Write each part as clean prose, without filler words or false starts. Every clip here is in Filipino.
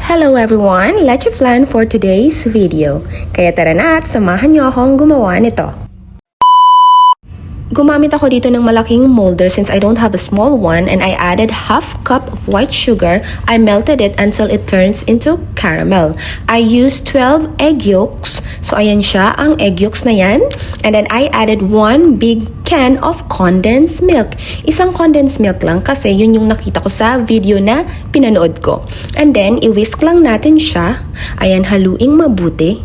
Hello everyone! Let's plan for today's video. Kaya tara na at samahan niyo akong gumawa nito. Gumamit ako dito ng malaking molder since I don't have a small one, and I added half cup of white sugar. I melted it until it turns into caramel. I used 12 egg yolks. So ayan siya, ang egg yolks na yan. And then I added 1 big can of condensed milk. Isang condensed milk lang kasi yun yung nakita ko sa video na pinanood ko. And then i-whisk lang natin siya. Ayan, haluing mabuti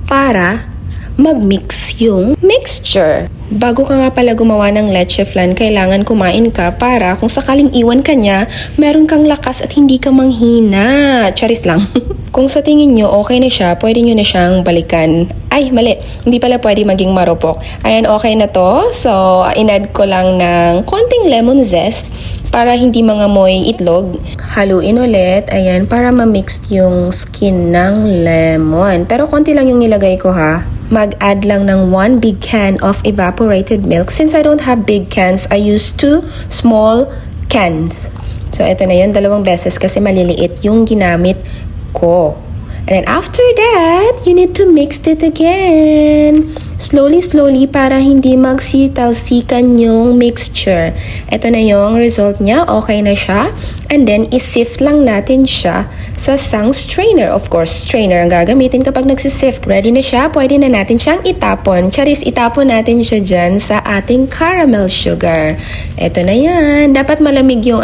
para mag-mix yung mixture. Bago ka nga pala gumawa ng leche flan, kailangan kumain ka para kung sakaling iwan ka niya, meron kang lakas at hindi ka manghina. Charis lang. Kung sa tingin nyo okay na siya, pwede nyo na siyang balikan. Ay, mali. Hindi pala pwede maging marupok. Ayan, okay na to. So, in-add ko lang ng konting lemon zest para hindi mangamoy itlog. Haluin ulit. Ayan, para ma-mix yung skin ng lemon. Pero konti lang yung nilagay ko ha. Mag-add lang ng 1 big can of evaporated milk. Since I don't have big cans, I use 2 small cans. So, ito na yun. 2 beses kasi maliliit yung ginamit ko. And then after that, you need to mix it again. Slowly para hindi magsitalsikan yung mixture. Ito na yung result niya. Okay na siya. And then, isift lang natin siya sa isang strainer. Of course, strainer ang gagamitin kapag nagsisift. Ready na siya. Pwede na natin siyang itapon. Charis, itapon natin siya dyan sa ating caramel sugar. Ito na yan. Dapat malamig yung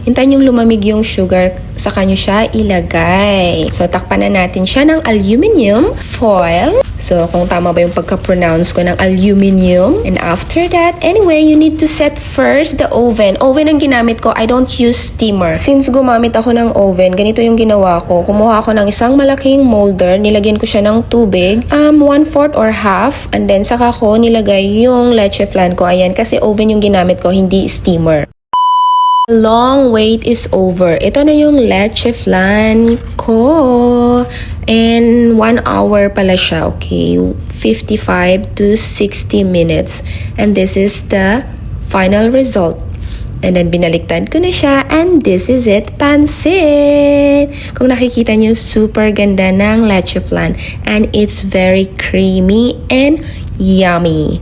hintayin yung lumamig yung sugar. Saka nyo siya ilagay. So, takpan na natin siya ng aluminum foil. So, kung tama ba yung pagka-pronounce ko ng aluminium. And after that, anyway, you need to set first the oven. Oven ang ginamit ko. I don't use steamer. Since gumamit ako ng oven, ganito yung ginawa ko. Kumuha ako ng isang malaking molder. Nilagyan ko siya ng tubig. 1/4 or half. And then, saka ko nilagay yung leche flan ko. Ayan, kasi oven yung ginamit ko, hindi steamer. Long wait is over. Ito na yung leche flan ko. And 1 hour pala siya, okay? 55 to 60 minutes. And this is the final result. And then binaliktad ko na siya. And this is it, pansit! Kung nakikita nyo, super ganda ng leche flan. And it's very creamy and yummy.